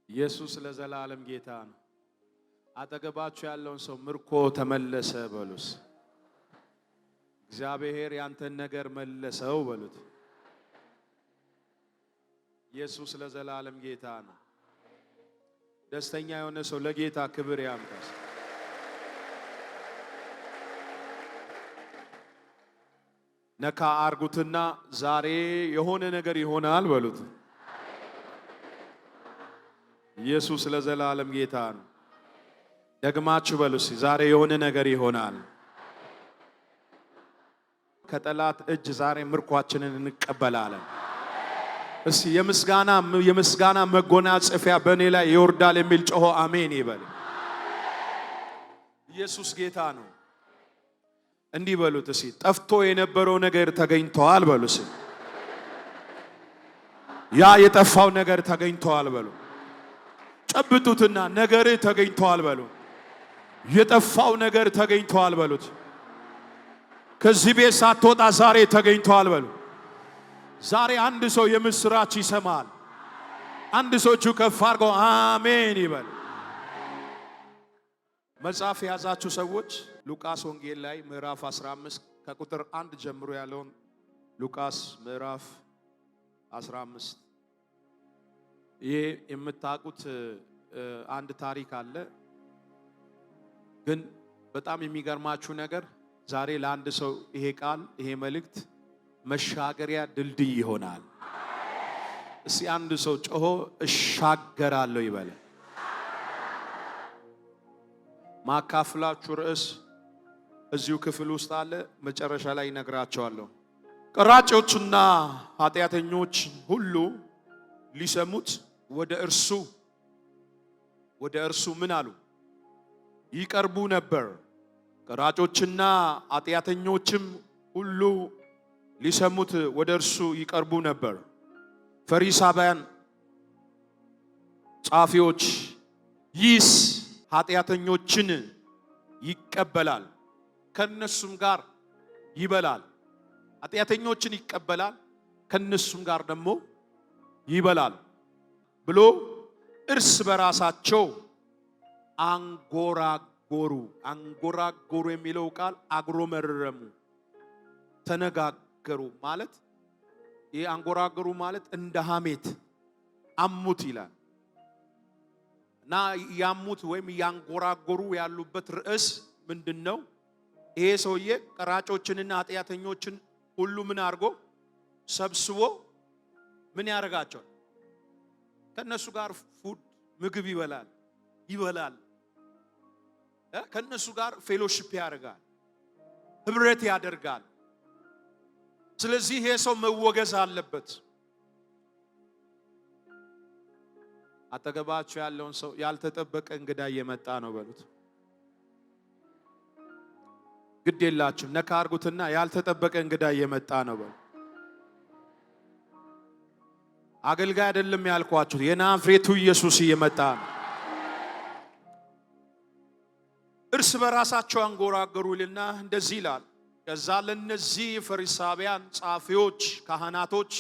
ኢየሱስ ለዘላለም ጌታ ነው። አጠገባችሁ ያለውን ሰው ምርኮ ተመለሰ በሉስ። እግዚአብሔር ያንተን ነገር መለሰው በሉት። ኢየሱስ ለዘላለም ጌታ ነው። ደስተኛ የሆነ ሰው ለጌታ ክብር ያምጣስ። ነካ አርጉትና ዛሬ የሆነ ነገር ይሆናል በሉት። ኢየሱስ ለዘላለም ጌታ ነው። ደግማችሁ በሉስ። ዛሬ የሆነ ነገር ይሆናል። ከጠላት እጅ ዛሬ ምርኳችንን እንቀበላለን። እስቲ የምስጋና መጎናጸፊያ በእኔ ላይ ይወርዳል የሚል ጮሆ አሜን ይበል። ኢየሱስ ጌታ ነው። እንዲህ በሉት እስቲ ጠፍቶ የነበረው ነገር ተገኝቷል በሉስ። ያ የጠፋው ነገር ተገኝቷል በሉ። ጨብጡትና ነገር ተገኝቷል በሉ። የጠፋው ነገር ተገኝቷል በሉት። ከዚህ ቤት ሳትወጣ ዛሬ ተገኝቷል በሉ። ዛሬ አንድ ሰው የምስራች ይሰማል። አንድ ሰው እጁ ከፍ አድርጎ አሜን ይበል። መጽሐፍ የያዛችሁ ሰዎች ሉቃስ ወንጌል ላይ ምዕራፍ 15 ከቁጥር 1 ጀምሮ ያለውን ሉቃስ ምዕራፍ 15 ይሄ የምታውቁት አንድ ታሪክ አለ። ግን በጣም የሚገርማችሁ ነገር ዛሬ ለአንድ ሰው ይሄ ቃል ይሄ መልእክት መሻገሪያ ድልድይ ይሆናል። እስቲ አንድ ሰው ጮሆ እሻገራለሁ ይበል። ማካፍላችሁ ርዕስ እዚሁ ክፍል ውስጥ አለ። መጨረሻ ላይ ነግራቸዋለሁ። ቀራጮችና ኃጢአተኞች ሁሉ ሊሰሙት ወደ እርሱ ምን አሉ? ይቀርቡ ነበር። ቀራጮችና ኃጢአተኞችም ሁሉ ሊሰሙት ወደ እርሱ ይቀርቡ ነበር። ፈሪሳውያን ጻፊዎች ይህስ ኃጢአተኞችን ይቀበላል ከነሱም ጋር ይበላል። ኃጢአተኞችን ይቀበላል ከነሱም ጋር ደግሞ ይበላል ብሎ እርስ በራሳቸው አንጎራጎሩ የሚለው ቃል አግሮመረሙ፣ ተነጋገሩ ማለት ይሄ አንጎራጎሩ ማለት እንደ ሐሜት አሙት ይላል እና ያሙት ወይም ያንጎራጎሩ ያሉበት ርዕስ ምንድነው? ይሄ ሰውዬ ቀራጮችንና ኃጢአተኞችን ሁሉ ምን አድርጎ ሰብስቦ ምን ያደርጋቸዋል? ከነሱ ጋር ምግብ ይበላል። ከነሱ ጋር ፌሎሺፕ ያደርጋል፣ ህብረት ያደርጋል። ስለዚህ ይሄ ሰው መወገዝ አለበት። አጠገባችሁ ያለውን ሰው ያልተጠበቀ እንግዳ እየመጣ ነው በሉት። ግድ የላችሁም፣ ነካ አርጉትና ያልተጠበቀ እንግዳ እየመጣ ነው በሉ። አገልጋይ አይደለም ያልኳችሁ፣ የናዝሬቱ ኢየሱስ እየመጣ ነው። እርስ በራሳቸው አንጎራገሩልና እንደዚህ ይላል። ከዛ ለነዚህ ፈሪሳውያን ጻፊዎች፣ ካህናቶች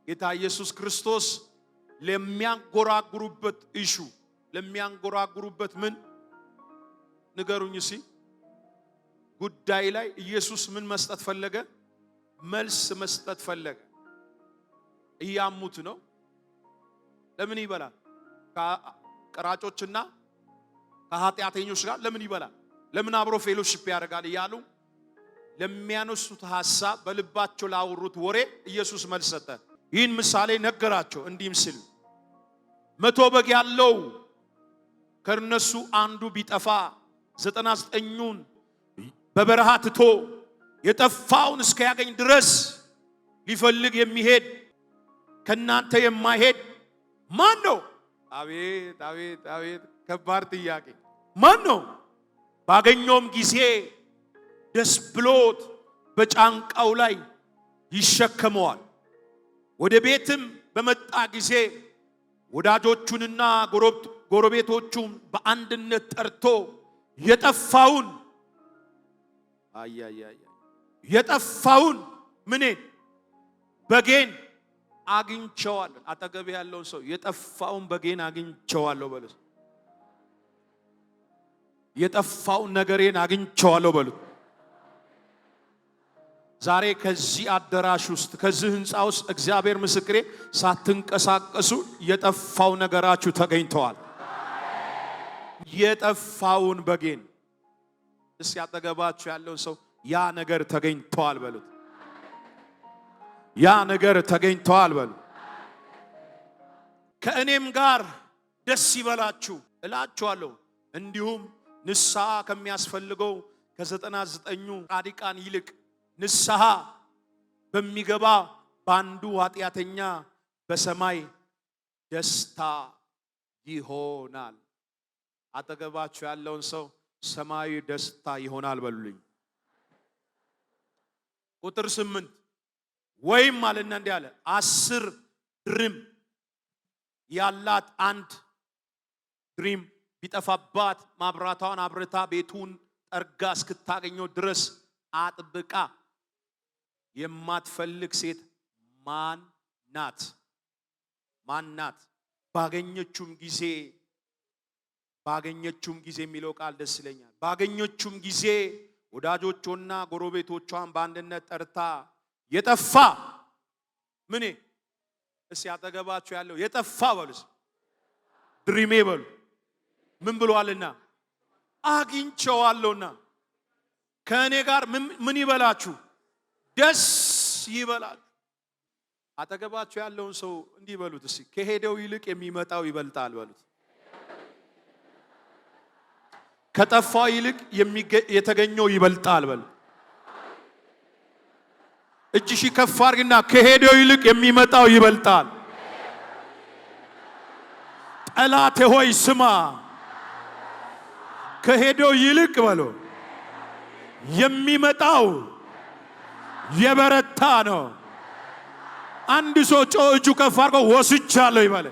ጌታ ኢየሱስ ክርስቶስ ለሚያንጎራጉሩበት ምን ንገሩኝ እስኪ ጉዳይ ላይ ኢየሱስ ምን መስጠት ፈለገ? መልስ መስጠት ፈለገ። እያሙት ነው። ለምን ይበላል? ከቀራጮችና ከኃጢአተኞች ጋር ለምን ይበላል? ለምን አብሮ ፌሎሺፕ ያደርጋል? እያሉ ለሚያነሱት ሐሳብ በልባቸው ላወሩት ወሬ ኢየሱስ መልስ ሰጠ። ይህን ምሳሌ ነገራቸው እንዲህም ሲል 100 በግ ያለው ከነሱ አንዱ ቢጠፋ 99ኙን በበረሃ ትቶ የጠፋውን እስኪያገኝ ድረስ ሊፈልግ የሚሄድ ከናንተ የማይሄድ ማን ነው? አቤት አቤት አቤት! ከባድ ጥያቄ። ማን ነው? ባገኘውም ጊዜ ደስ ብሎት በጫንቃው ላይ ይሸከመዋል። ወደ ቤትም በመጣ ጊዜ ወዳጆቹንና ጎረቤቶቹን በአንድነት ጠርቶ የጠፋውን ምኔን በጌን አግኝቼዋለሁ። አጠገብ ያለውን ሰው የጠፋውን በጌን አግኝቼዋለሁ በሉት። የጠፋውን ነገሬን አግኝቼዋለሁ በሉት። ዛሬ ከዚህ አዳራሽ ውስጥ ከዚህ ህንፃ ውስጥ እግዚአብሔር ምስክሬ ሳትንቀሳቀሱ የጠፋው ነገራችሁ ተገኝተዋል። የጠፋውን በጌን እስኪ አጠገባችሁ ያለውን ሰው ያ ነገር ተገኝተዋል በሉት። ያ ነገር ተገኝተዋል በሉት። ከእኔም ጋር ደስ ይበላችሁ እላችኋለሁ። እንዲሁም ንስሐ ከሚያስፈልገው ከ99ኙ ጻድቃን ይልቅ ንስሐ በሚገባ በአንዱ ኃጢአተኛ በሰማይ ደስታ ይሆናል። አጠገባችሁ ያለውን ሰው ሰማያዊ ደስታ ይሆናል በሉልኝ። ቁጥር 8 ወይም አለና እንዲህ አለ 10 ድርም ያላት አንድ ድሪም ቢጠፋባት ማብራቷን አብርታ ቤቱን ጠርጋ እስክታገኘው ድረስ አጥብቃ የማትፈልግ ሴት ማን ናት? ማን ናት? ባገኘችውም ጊዜ የሚለው ቃል ደስ ይለኛል። ባገኘችውም ጊዜ ወዳጆቿና ጎረቤቶቿን በአንድነት ጠርታ የጠፋ ምን እስኪ አጠገባችሁ ያለው የጠፋ በሉስ ድሪሜ በሉ ምን ብሏልና አግኝቼዋለሁና ከእኔ ጋር ምን ይበላችሁ ደስ ይበላችሁ። አጠገባችሁ ያለውን ሰው እንዲህ በሉት እስኪ ከሄደው ይልቅ የሚመጣው ይበልጣል በሉት። ከጠፋው ይልቅ የተገኘው ይበልጣል በሉ። እጅሽ ከፍ አድርግና ከሄደው ይልቅ የሚመጣው ይበልጣል። ጠላቴ ሆይ ስማ፣ ከሄደው ይልቅ በሉ የሚመጣው የበረታ ነው። አንድ ሰው እጁ ከፍ አድርጎ ወስጃለሁ ይበል።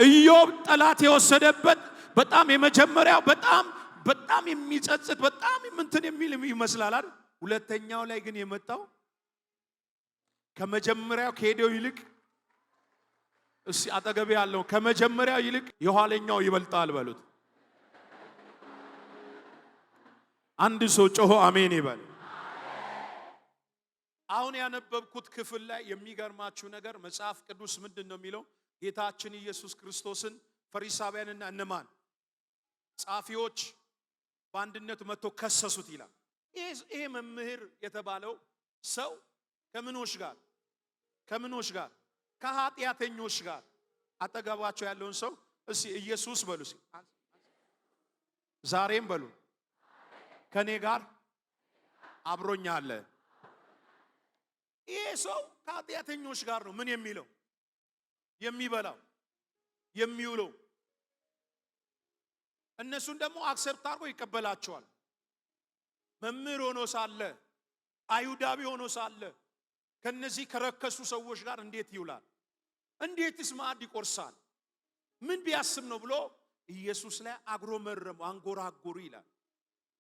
ኢዮብ ጠላት የወሰደበት በጣም የመጀመሪያው በጣም የሚጸጽት በጣም እንትን የሚል ይመስላል አይደል? ሁለተኛው ላይ ግን የመጣው ከመጀመሪያው ከሄደው ይልቅ እስቲ አጠገብ ያለው ከመጀመሪያው ይልቅ የኋለኛው ይበልጣል በሉት። አንድ ሰው ጮሆ አሜን ይበል። አሁን ያነበብኩት ክፍል ላይ የሚገርማችሁ ነገር መጽሐፍ ቅዱስ ምንድን ነው የሚለው? ጌታችን ኢየሱስ ክርስቶስን ፈሪሳውያንና እነማን ጻፊዎች በአንድነት መጥቶ ከሰሱት ይላል። ይሄ መምህር የተባለው ሰው ከምኖች ጋር ከኃጢአተኞች ጋር አጠገባቸው ያለውን ሰው እስቲ ኢየሱስ በሉ እስቲ ዛሬም በሉ ከኔ ጋር አብሮኛል። ይሄ ሰው ከኃጢአተኞች ጋር ነው ምን የሚለው የሚበላው የሚውለው። እነሱን ደግሞ አክሰፕት አድርጎ ይቀበላቸዋል። መምህር ሆኖ ሳለ አይሁዳዊ ሆኖ ሳለ ከነዚህ ከረከሱ ሰዎች ጋር እንዴት ይውላል? እንዴትስ ማዕድ ይቆርሳል? ምን ቢያስብ ነው ብሎ ኢየሱስ ላይ አጉረመረሙ፣ አንጎራጎሩ ይላል።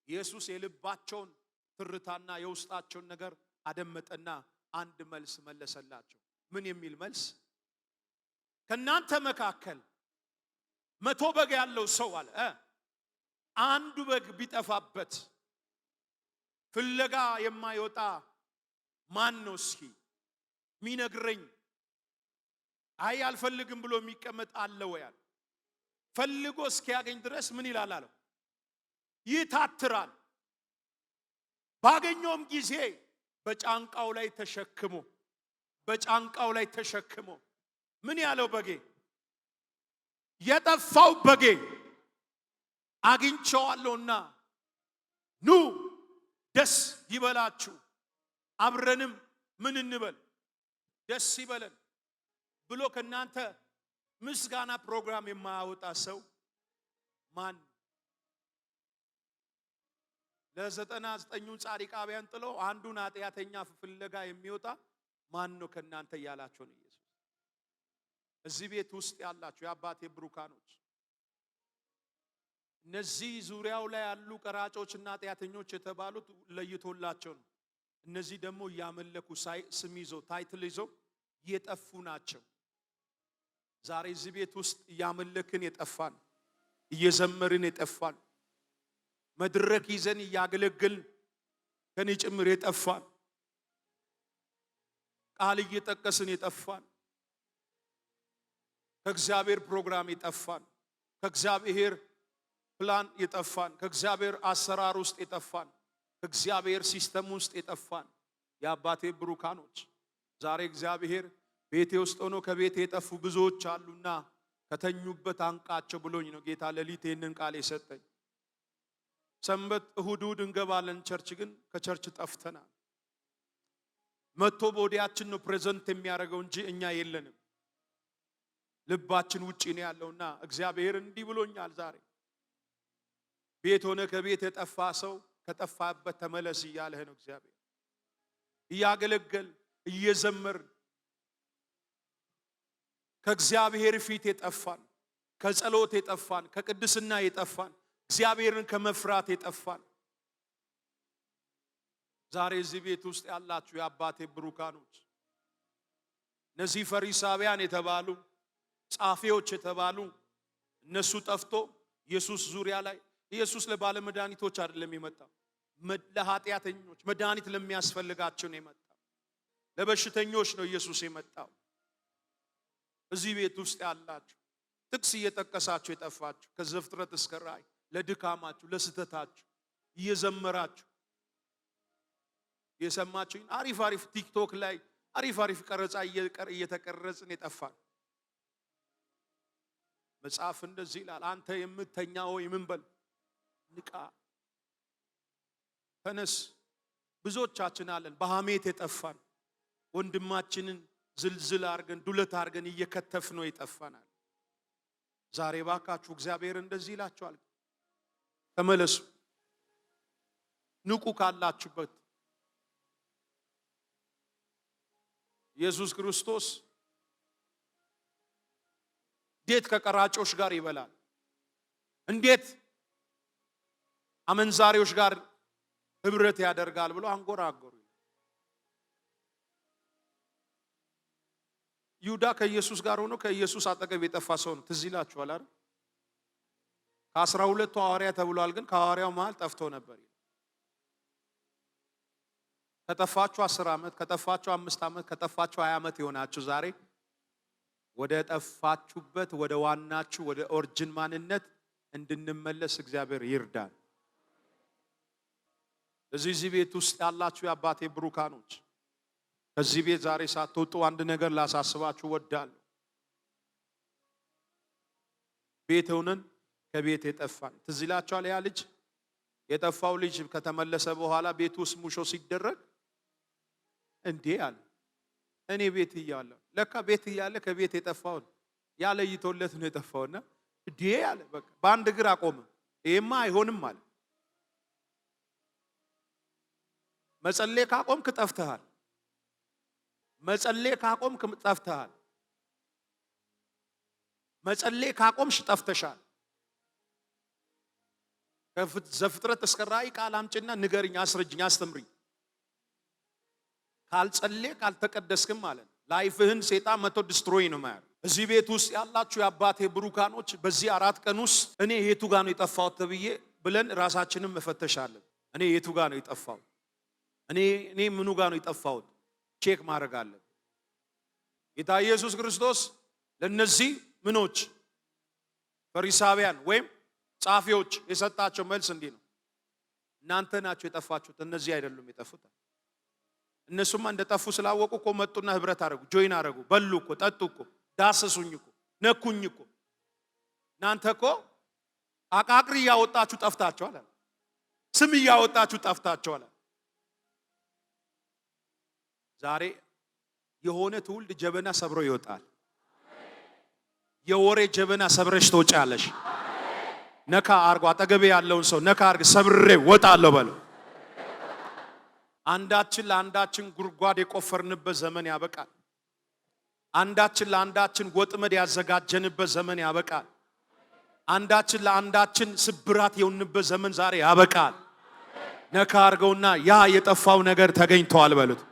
ኢየሱስ የልባቸውን ትርታና የውስጣቸውን ነገር አደመጠና አንድ መልስ መለሰላቸው። ምን የሚል መልስ? ከናንተ መካከል 100 በግ ያለው ሰው አለ አንዱ በግ ቢጠፋበት ፍለጋ የማይወጣ ማን ነው? እስኪ ሚነግረኝ። አይ አልፈልግም ብሎ የሚቀመጥ አለ ወይ? ፈልጎ እስኪያገኝ ድረስ ምን ይላል አለው? ይታትራል። ባገኘውም ጊዜ በጫንቃው ላይ ተሸክሞ ምን ያለው በጌ የጠፋው በጌ አግኝቼዋለሁና ኑ ደስ ይበላችሁ፣ አብረንም ምን እንበል ደስ ይበለን ብሎ ከናንተ ምስጋና ፕሮግራም የማያወጣ ሰው ማን? ለ99ኙ ጻድቃን ጥሎ አንዱን ኃጢአተኛ ፍለጋ የሚወጣ ማን ነው ከናንተ እያላችሁ ነው ኢየሱስ። እዚህ ቤት ውስጥ ያላችሁ የአባቴ ብሩካኖች እነዚህ ዙሪያው ላይ ያሉ ቀራጮችና ኃጢአተኞች የተባሉት ለይቶላቸው ነው። እነዚህ ደግሞ እያመለኩ ስም ይዘው ታይትል ይዘው የጠፉ ናቸው። ዛሬ እዚህ ቤት ውስጥ እያመለክን የጠፋን፣ እየዘመርን የጠፋን፣ መድረክ ይዘን እያገለገልን ከኔ ጭምር የጠፋን፣ ቃል እየጠቀስን የጠፋን፣ ከእግዚአብሔር ፕሮግራም የጠፋን፣ ከእግዚአብሔር ፕላን የጠፋን፣ ከእግዚአብሔር አሰራር ውስጥ የጠፋን፣ ከእግዚአብሔር ሲስተም ውስጥ የጠፋን የአባቴ ብሩካኖች ዛሬ እግዚአብሔር ቤቴ ውስጥ ሆኖ ከቤቴ የጠፉ ብዙዎች አሉና ከተኙበት አንቃቸው ብሎኝ ነው ጌታ ሌሊት ይህንን ቃል የሰጠኝ። ሰንበት እሁድ እንገባለን ቸርች፣ ግን ከቸርች ጠፍተናል። መጥቶ ቦዲያችን ነው ፕሬዘንት የሚያደርገው እንጂ እኛ የለንም። ልባችን ውጪ ነው ያለውና እግዚአብሔር እንዲህ ብሎኛል ዛሬ ቤት ሆነ ከቤት የጠፋ ሰው ከጠፋበት ተመለስ እያለህ ነው እግዚአብሔር። እያገለገል እየዘመር ከእግዚአብሔር ፊት የጠፋን፣ ከጸሎት የጠፋን፣ ከቅድስና የጠፋን፣ እግዚአብሔርን ከመፍራት የጠፋን ዛሬ እዚህ ቤት ውስጥ ያላችሁ የአባቴ ብሩካኖች፣ እነዚህ ፈሪሳውያን የተባሉ ጻፊዎች የተባሉ እነሱ ጠፍቶ ኢየሱስ ዙሪያ ላይ ኢየሱስ ለባለ መድኃኒቶች አይደለም የመጣው፣ ለኃጢአተኞች መድኃኒት ለሚያስፈልጋቸው ነው የመጣው። ለበሽተኞች ነው ኢየሱስ የመጣው። እዚህ ቤት ውስጥ ያላችሁ ጥቅስ እየጠቀሳችሁ የጠፋችሁ ከዘፍጥረት እስከ ራእይ ለድካማችሁ ለስተታችሁ እየዘመራችሁ የሰማችሁኝ አሪፍ ቲክቶክ ላይ አሪፍ ቀረጻ እየተቀረጽን የጠፋን መጽሐፍ እንደዚህ ይላል፣ አንተ የምተኛ ሆይ ምን በል ንቃ ተነስ። ብዙዎቻችን አለን በሐሜት የጠፋን፣ ወንድማችንን ዝልዝል አርገን ዱለት አርገን እየከተፍ ነው የጠፋናል። ዛሬ ባካችሁ እግዚአብሔር እንደዚህ ይላችኋል፣ ተመለሱ፣ ንቁ ካላችሁበት። ኢየሱስ ክርስቶስ እንዴት ከቀራጮች ጋር ይበላል? እንዴት አመንዛሪዎች ጋር ህብረት ያደርጋል ብሎ አንጎራጎሩ። ይሁዳ ከኢየሱስ ጋር ሆኖ ከኢየሱስ አጠገብ የጠፋ ሰው ነው። ትዝ ይላችኋል አይደል? ከ12 ሐዋርያ ተብሏል፣ ግን ከሐዋርያው መሃል ጠፍቶ ነበር። ከጠፋችሁ 10 ዓመት፣ ከጠፋችሁ 5 ዓመት፣ ከጠፋችሁ 20 ዓመት ይሆናችሁ ዛሬ ወደ ጠፋችሁበት ወደ ዋናችሁ ወደ ኦሪጂን ማንነት እንድንመለስ እግዚአብሔር ይርዳን። እዚህ ቤት ውስጥ ያላችሁ የአባቴ ብሩካኖች ከዚህ ቤት ዛሬ ሳትወጡ አንድ ነገር ላሳስባችሁ ወዳለሁ። ቤት ሆነን ከቤት የጠፋን ትዝ ይላችኋል። ያ ልጅ የጠፋው ልጅ ከተመለሰ በኋላ ቤት ውስጥ ሙሾ ሲደረግ እንዴ አለ፣ እኔ ቤት እያለሁ ለካ ቤት እያለ ከቤት የጠፋው ያለ ይቶለት ነው የጠፋውና እንዴ አለ። በቃ በአንድ እግር አቆመ። ይሄማ አይሆንም አለ። መጸለይ ካቆምክ ጠፍተሃል። መጸለይ ካቆምክ ጠፍተሃል። መጸለይ ካቆምሽ ጠፍተሻል። ከዘፍጥረት እስከ ራእይ ቃል አምጪና ንገርኝ፣ አስረጅኝ፣ አስተምሪኝ። ካልጸለይ ካልተቀደስክም ማለት ላይፍህን ሴጣን መቶ ዲስትሮይ ነው ማለት። እዚህ ቤት ውስጥ ያላችሁ የአባቴ ብሩካኖች በዚህ 4 ቀን ውስጥ እኔ የቱ ጋር ነው የጠፋሁት ተብዬ ብለን ራሳችንን መፈተሻለን። እኔ የቱ ጋር ነው የጠፋሁት? እኔ ምኑ ጋር ነው የጠፋሁት? ቼክ ማድረግ አለን። ጌታ ኢየሱስ ክርስቶስ ለነዚህ ምኖች ፈሪሳውያን ወይም ጻፊዎች የሰጣቸው መልስ እንዲህ ነው፣ እናንተ ናችሁ የጠፋችሁት፣ እነዚህ አይደሉም የጠፉት። እነሱማ እንደጠፉ ስላወቁ እኮ መጡና ህብረት አደረጉ፣ ጆይን አደረጉ፣ በሉ እኮ፣ ጠጡ እኮ፣ ዳሰሱኝ እኮ፣ ነኩኝ እኮ። እናንተ እኮ አቃቅሪ እያወጣችሁ ጠፍታችኋል፣ ስም እያወጣችሁ ጠፍታችኋል። ዛሬ የሆነ ትውልድ ጀበና ሰብሮ ይወጣል። የወሬ ጀበና ሰብረሽ ትወጫለሽ። ነካ አርጎ አጠገቤ ያለውን ሰው ነካ አርግ፣ ሰብሬ ወጣለሁ በለው። አንዳችን ለአንዳችን ጉድጓድ የቆፈርንበት ዘመን ያበቃል። አንዳችን ለአንዳችን ወጥመድ ያዘጋጀንበት ዘመን ያበቃል። አንዳችን ለአንዳችን ስብራት የሆንበት ዘመን ዛሬ ያበቃል። ነካ አርገውና ያ የጠፋው ነገር ተገኝቷል በሉት።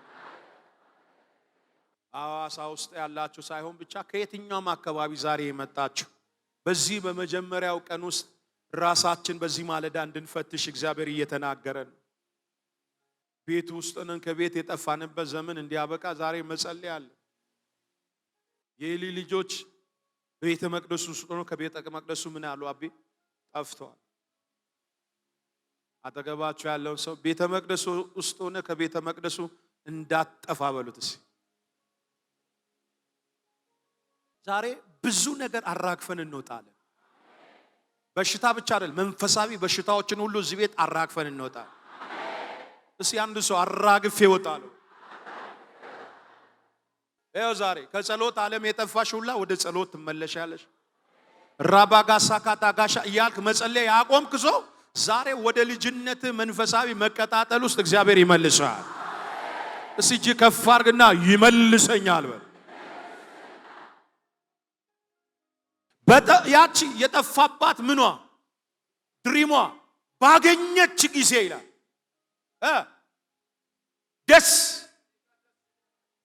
ሐዋሳ ውስጥ ያላችሁ ሳይሆን ብቻ ከየትኛውም አካባቢ ዛሬ የመጣችሁ በዚህ በመጀመሪያው ቀን ውስጥ ራሳችን በዚህ ማለዳ እንድንፈትሽ እግዚአብሔር እየተናገረን ቤት ውስጥ ነን። ከቤት የጠፋንበት ዘመን እንዲያበቃ ዛሬ መጸለይ አለ። የኤሊ ልጆች ቤተ መቅደሱ ውስጥ ሆነው ከቤተ መቅደሱ ምን አሉ? አቤ ጠፍተዋል። አጠገባችሁ ያለውን ሰው ቤተ መቅደሱ ውስጥ ሆነ ከቤተ መቅደሱ እንዳትጠፋ በሉት። ዛሬ ብዙ ነገር አራግፈን እንወጣለን። በሽታ ብቻ አይደል፣ መንፈሳዊ በሽታዎችን ሁሉ እዚህ ቤት አራግፈን እንወጣለን። እስኪ አንድ ሰው አራግፌ እወጣለሁ። ይኸው ዛሬ ከጸሎት ዓለም የጠፋሽ ሁላ ወደ ጸሎት ትመለሻለሽ። ራባጋሳ ካታጋሻ እያልክ መጸለይ ያቆምክ ሰው ዛሬ ወደ ልጅነት መንፈሳዊ መቀጣጠል ውስጥ እግዚአብሔር ይመልሳል። እስኪ እጅ ከፍ አድርግና ይመልሰኛል በል። ያቺ የጠፋባት ምኗ ድሪሟ ባገኘች ጊዜ ይላል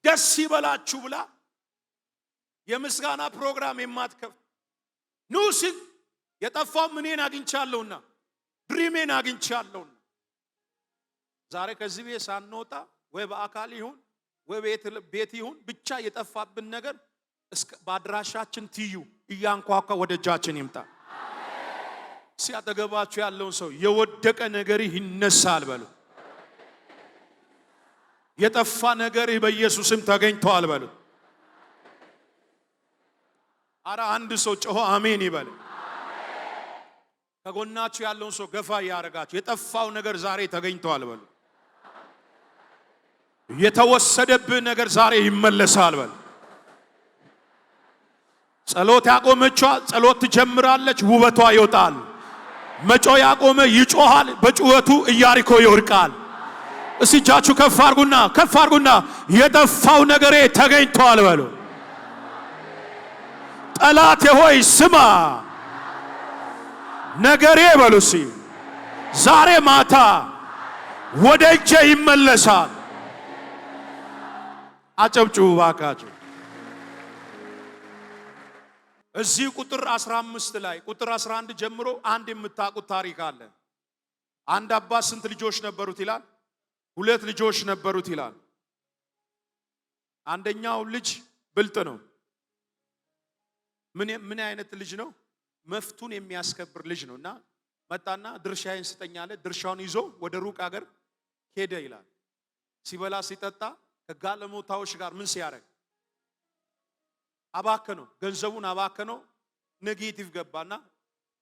ደስ ይበላችሁ ብላ የምስጋና ፕሮግራም የማትከፍት ንውስ የጠፋው ምኔን አግኝቻለሁና ድሪሜን አግኝቻለሁና ዛሬ ከዚህ ቤት ሳንወጣ ወይ በአካል ይሁን ወይ ቤት ይሁን ብቻ የጠፋብን ነገር በአድራሻችን ትዩ እያንኳኳ ወደ እጃችን ይምጣ። ሲያጠገባችሁ ያለውን ሰው የወደቀ ነገር ይነሳል በሉ። የጠፋ ነገር በኢየሱስም ተገኝቷል በሉ። አረ አንድ ሰው ጮሆ አሜን ይበል። ከጎናችሁ ያለውን ሰው ገፋ ያረጋችሁ የጠፋው ነገር ዛሬ ተገኝቷል በሉ። የተወሰደብህ ነገር ዛሬ ይመለሳል በሉ። ጸሎት ያቆመችዋ ጸሎት ትጀምራለች፣ ውበቷ ይወጣል። መጮ ያቆመ ይጮሃል፣ በጩኸቱ ኢያሪኮ ይወድቃል። እስቲ እጃችሁ ከፍ አድርጉና የጠፋው ነገሬ ተገኝቷል በሉ። ጠላቴ ሆይ ስማ ነገሬ በሉ። እስቲ ዛሬ ማታ ወደ እጄ ይመለሳል። አጨብጭቡ ባካችሁ። እዚህ ቁጥር 15 ላይ ቁጥር 11 ጀምሮ አንድ የምታውቁት ታሪክ አለ። አንድ አባት ስንት ልጆች ነበሩት ይላል? 2 ልጆች ነበሩት ይላል። አንደኛው ልጅ ብልጥ ነው። ምን አይነት ልጅ ነው? መፍቱን የሚያስከብር ልጅ ነውና መጣና ድርሻዬን ስጠኝ አለ። ድርሻውን ይዞ ወደ ሩቅ ሀገር ሄደ ይላል። ሲበላ ሲጠጣ ከጋለሞታዎች ጋር ምን ሲያደርግ አባከነው፣ ገንዘቡን አባከነው። ኔጌቲቭ ገባና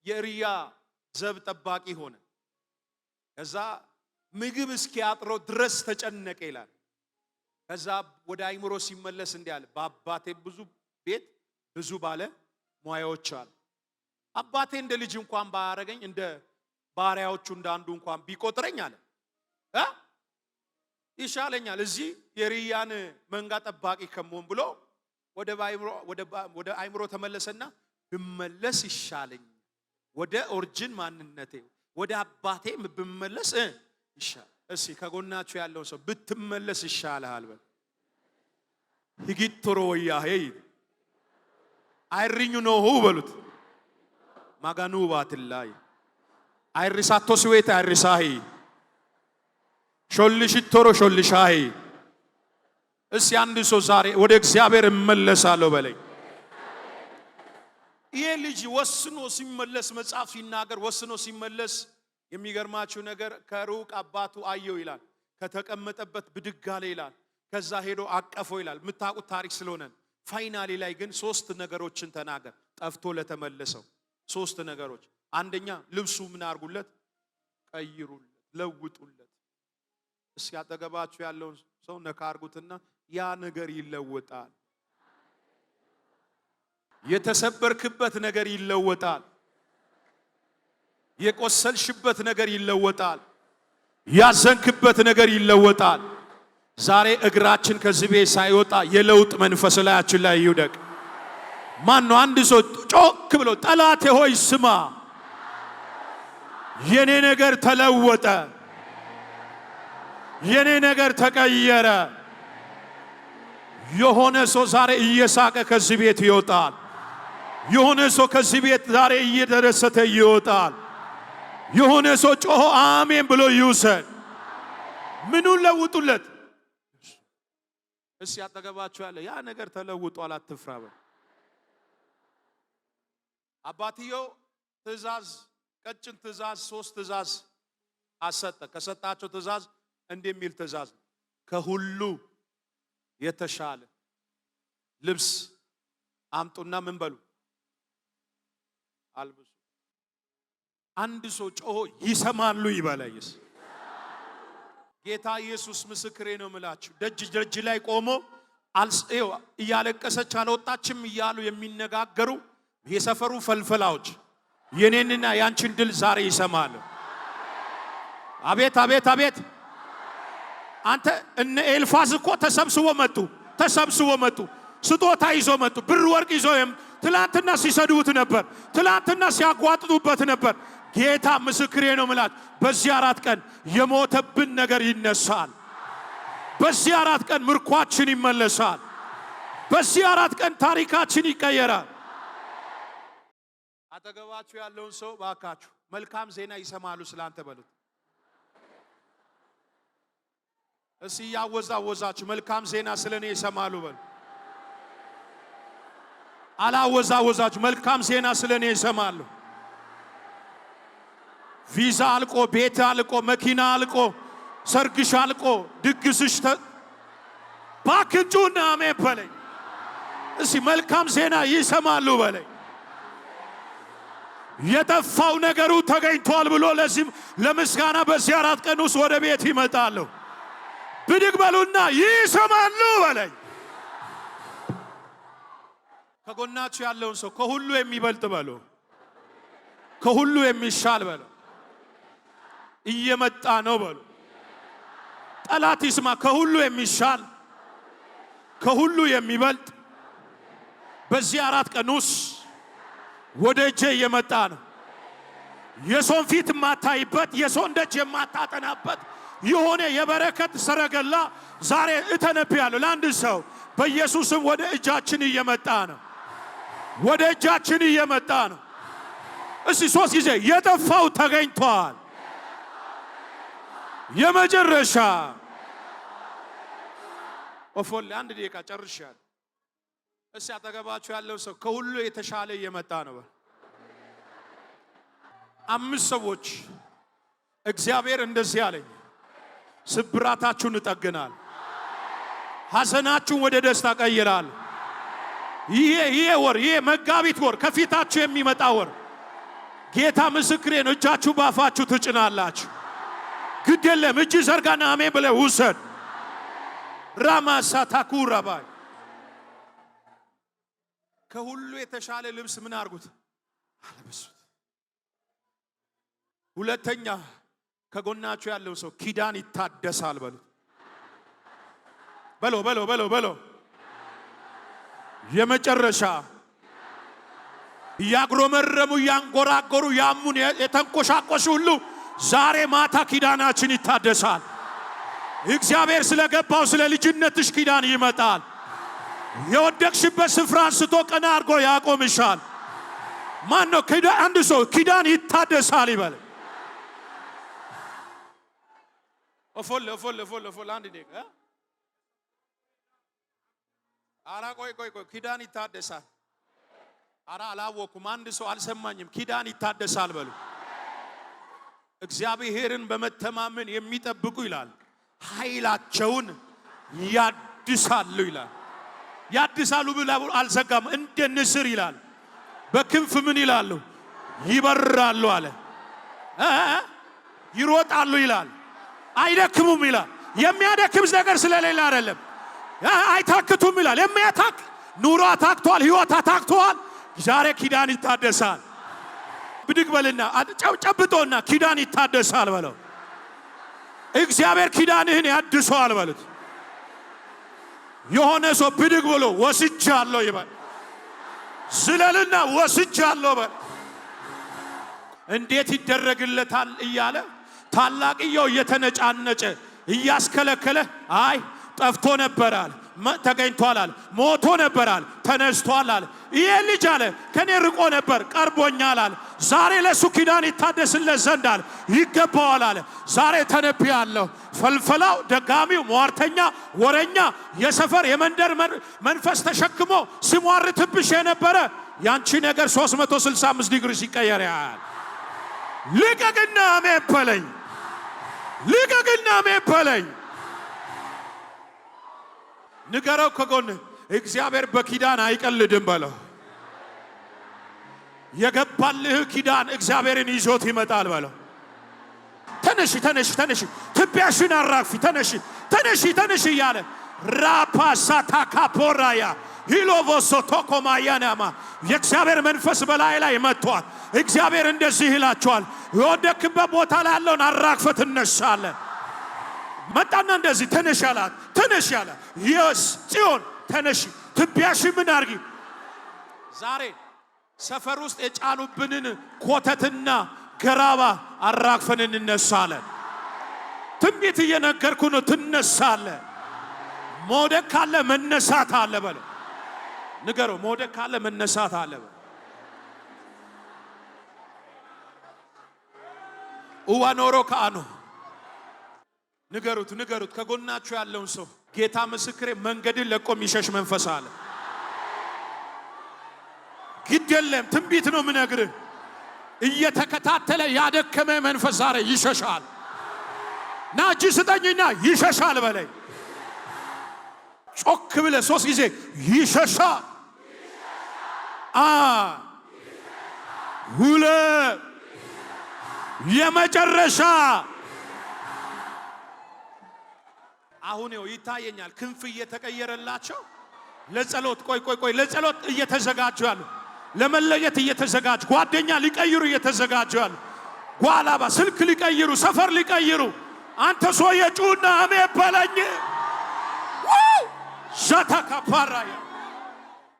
የእርያ ዘብ ጠባቂ ሆነ። ከዛ ምግብ እስኪያጥረው ድረስ ተጨነቀ ይላል። ከዛ ወደ አይምሮ ሲመለስ እንዲህ አለ፣ በአባቴ ብዙ ቤት ብዙ ባለ ሙያዎች አሉ። አባቴ እንደ ልጅ እንኳን ባያረገኝ እንደ ባሪያዎቹ እንዳንዱ እንኳን ቢቆጥረኝ አለ ይሻለኛል እዚህ የእርያን መንጋ ጠባቂ ከመሆን ብሎ ወደ አይምሮ ተመለሰና ብመለስ ይሻለኝ፣ ወደ ኦሪጂን ማንነቴ ወደ አባቴ ብመለስ ይሻል። እስኪ ከጎናችሁ ያለው ሰው ብትመለስ ይሻልሃል በል። ሂጊቶሮ ወያሄ አይሪኙ ነው በሉት። ማጋኑ ባትላይ አይሪሳቶ ስዌት አይሪሳሂ ሾልሽቶሮ ሾልሻሂ። እስኪ አንድ ሰው ዛሬ ወደ እግዚአብሔር እመለሳለሁ በለኝ። ይሄ ልጅ ወስኖ ሲመለስ መጽሐፍ ሲናገር ወስኖ ሲመለስ የሚገርማችሁ ነገር ከሩቅ አባቱ አየው ይላል። ከተቀመጠበት ብድግ አለ ይላል። ከዛ ሄዶ አቀፈው ይላል። የምታውቁት ታሪክ ስለሆነ ፋይናሊ ላይ ግን 3 ነገሮችን ተናገር። ጠፍቶ ለተመለሰው 3 ነገሮች። አንደኛ ልብሱ ምን አርጉለት? ቀይሩለት፣ ለውጡለት። እስኪ አጠገባችሁ ያለውን ሰው ነካ አርጉትና ያ ነገር ይለወጣል። የተሰበርክበት ነገር ይለወጣል። የቆሰልሽበት ነገር ይለወጣል። ያዘንክበት ነገር ይለወጣል። ዛሬ እግራችን ከዚህ ቤት ሳይወጣ የለውጥ መንፈስ ላያችን ላይ ይውደቅ። ማን ነው? አንድ ሰው ጮክ ብሎ ጠላቴ ሆይ ስማ፣ የኔ ነገር ተለወጠ፣ የኔ ነገር ተቀየረ፣ የሆነ ሰው ዛሬ እየሳቀ ከዚህ ቤት ይወጣል። የሆነ ሰው ከዚህ ቤት ዛሬ እየተደሰተ ይወጣል። የሆነ ሰው ጮሆ አሜን ብሎ ይውሰድ። ምኑን ለውጡለት? እሺ ያጠገባችሁ ያለ ያ ነገር ተለውጧል አትፍራ በል። አባትየው ትእዛዝ ቀጭን ትእዛዝ 3 ትእዛዝ አሰጠ። ከሰጣቸው ትእዛዝ እንደሚል ትእዛዝ ከሁሉ የተሻለ ልብስ አምጡና ምን በሉ አልብሱ። አንድ ሰው ጮሆ ይሰማሉ ይበላይስ። ጌታ ኢየሱስ ምስክሬ ነው ምላችሁ። ደጅ ላይ ቆሞ እያለቀሰች አልወጣችም እያሉ የሚነጋገሩ የሰፈሩ ፈልፈላዎች የኔንና ያንቺን ድል ዛሬ ይሰማሉ። አቤት አቤት አቤት! አንተ እነ ኤልፋዝ እኮ ተሰብስቦ መጡ። ስጦታ ይዞ መጡ። ብር ወርቅ ይዞ ትላንትና ሲሰድቡት ነበር። ትላንትና ሲያጓጥጡበት ነበር። ጌታ ምስክሬ ነው ምላች በዚህ 4 ቀን የሞተብን ነገር ይነሳል። በዚህ 4 ቀን ምርኳችን ይመለሳል። በዚህ 4 ቀን ታሪካችን ይቀየራል። አጠገባችሁ ያለውን ሰው ባካችሁ መልካም ዜና ይሰማሉ ስላንተ በሉት። እሺ ያወዛወዛችሁ መልካም ዜና ስለኔ ይሰማሉ በሉ። አላወዛወዛችሁ መልካም ዜና ስለኔ ይሰማሉ። ቪዛ አልቆ፣ ቤት አልቆ፣ መኪና አልቆ፣ ሰርግሽ አልቆ፣ ድግስሽ ባክጁና አሜን በለኝ። እሺ መልካም ዜና ይሰማሉ በለኝ። የጠፋው ነገሩ ተገኝቷል ብሎ ለዚህም ለምስጋና በዚህ 4 ቀን ውስጥ ወደ ቤት ይመጣሉ። ብድግ በሉና ይሰማሉ በለኝ። ከጎናችሁ ያለውን ሰው ከሁሉ የሚበልጥ በሉ፣ ከሁሉ የሚሻል በሉ፣ እየመጣ ነው በሉ። ጠላት ይስማ። ከሁሉ የሚሻል ከሁሉ የሚበልጥ በዚህ 4 ቀን ውስጥ ወደ እጄ እየመጣ ነው። የሰውን ፊት የማታይበት የሰውን ደጅ የማታጠናበት የሆነ የበረከት ሰረገላ ዛሬ እተነብያለሁ ለአንድ ሰው በኢየሱስም ወደ እጃችን እየመጣ ነው። ወደ እጃችን እየመጣ ነው። እስቲ 3 ጊዜ የጠፋው ተገኝቷል። የመጨረሻ ኦፎል 1 ደቂቃ ጨርሻለሁ። እስቲ አጠገባችሁ ያለው ሰው ከሁሉ የተሻለ እየመጣ ነው። 5 ሰዎች እግዚአብሔር እንደዚህ አለኝ፣ ስብራታችሁን እጠግናል፣ ሐዘናችሁን ወደ ደስታ ቀይራል። ይሄ ወር ይሄ መጋቢት ወር ከፊታችሁ የሚመጣ ወር ጌታ ምስክሬ ነው። እጃችሁ ባፋችሁ ትጭናላችሁ። ግድ የለም እጅ ዘርጋና አሜን ብለህ ውሰድ። ራማሳ ታኩራባይ ከሁሉ የተሻለ ልብስ ምን አርጉት? አለብሱት። ሁለተኛ ከጎናችሁ ያለው ሰው ኪዳን ይታደሳል በሎ። የመጨረሻ ያግሮመረሙ ያንጎራጎሩ ያሙን የተንቆሻቆሹ ሁሉ ዛሬ ማታ ኪዳናችን ይታደሳል። እግዚአብሔር ስለገባው ስለ ልጅነትሽ ኪዳን ይመጣል። የወደቅሽበት ስፍራ አንስቶ ቀና አድርጎ ያቆምሻል። ማን ነው? አንድ ሰው ኪዳን ይታደሳል ይበል። ኦፎል አንድ ደቂቃ አራ ቆይ ኪዳን ይታደሳል። አራ አላወኩም። አንድ ሰው አልሰማኝም። ኪዳን ይታደሳል በሉ። እግዚአብሔርን በመተማመን የሚጠብቁ ይላል ኃይላቸውን ያድሳሉ ይላል። ያድሳሉ ብለው አልዘጋም። እንደ ንስር ይላል በክንፍ ምን ይላሉ? ይበራሉ አለ። ይሮጣሉ ይላል። አይደክሙም ይላል። የሚያደክም ነገር ስለሌለ አይደለም። አይታክቱም ይላል። የሚያታክ ኑሮ አታክቷል፣ ህይወት አታክቷል። ዛሬ ኪዳን ይታደሳል። ብድግ በልና ጨብጦና ኪዳን ይታደሳል በለው። እግዚአብሔር ኪዳንህን ያድሰዋል በሉት። የሆነ ሰው ብድግ ብሎ ወስጃለሁ ይበል። ዝለልና ወስጃለሁ በል። እንዴት ይደረግለታል እያለ ታላቅየው እየተነጫነጨ እያስከለከለ አይ ጠፍቶ ነበራል ተገኝቷል አለ። ሞቶ ነበር አለ፣ ተነስቷል አለ። ይሄ ልጅ አለ ከኔ ርቆ ነበር ቀርቦኛል አለ። ዛሬ ለሱ ኪዳን ይታደስለት ዘንድ አለ ይገባዋል አለ። ዛሬ ተነብያለሁ። ፈልፈላው፣ ደጋሚው፣ ሟርተኛ፣ ወረኛ፣ የሰፈር የመንደር መንፈስ ተሸክሞ ሲሟርትብሽ የነበረ ያንቺ ነገር 365 ዲግሪ ሲቀየር ያል። ልቀቅና አሜን በለኝ። ልቀቅና አሜን በለኝ። ንገረው ከጎን እግዚአብሔር በኪዳን አይቀልድም በለው። የገባልህ ኪዳን እግዚአብሔርን ይዞት ይመጣል በለው። ተነሺ ተነሺ ተነሺ፣ ትቢያሽን አራግፊ፣ ተነሺ ተነሺ ተነሺ እያለ ራፓሳታ ካፖራያ ሂሎቮሶ ቶኮማያናማ የእግዚአብሔር መንፈስ በላይ ላይ መጥቷል። እግዚአብሔር እንደዚህ ይላቸዋል፣ የወደክበት ቦታ ላይ ያለውን አራግፈህ ትነሳለህ። መጣና እንደዚህ ተነሽ አላት። ተነሽ አላት። የስ ጽዮን ተነሺ፣ ትቢያሽ ምን አርጊ። ዛሬ ሰፈር ውስጥ የጫኑብንን ኮተትና ገራባ አራግፈን እንነሳለን። ትንቢት እየነገርኩ ነው። ትነሳለህ። መውደቅ ካለ መነሳት አለ በለው። ንገረው፣ መውደቅ ካለ መነሳት አለ በለው። ኡዋኖሮ ካኖ ንገሩት፣ ንገሩት ከጎናችሁ ያለውን ሰው ጌታ ምስክሬ መንገድን ለቆ የሚሸሽ መንፈስ አለ። ግድ የለም ትንቢት ነው ምነግርህ። እየተከታተለ ያደከመ መንፈስ ዛሬ ይሸሻል። ና እጅ ስጠኝና ይሸሻል በለኝ። ጮክ ብለህ 3 ጊዜ ይሸሻል። 2 የመጨረሻ አሁን ይታየኛል ክንፍ እየተቀየረላቸው ለጸሎት ቆይ ለጸሎት እየተዘጋጁ ያሉ፣ ለመለየት እየተዘጋጁ፣ ጓደኛ ሊቀይሩ እየተዘጋጁ ያሉ፣ ጓላባ ስልክ ሊቀይሩ፣ ሰፈር ሊቀይሩ። አንተ ሰው የጩና አሜን በለኝ። ሻታ ካፓራያ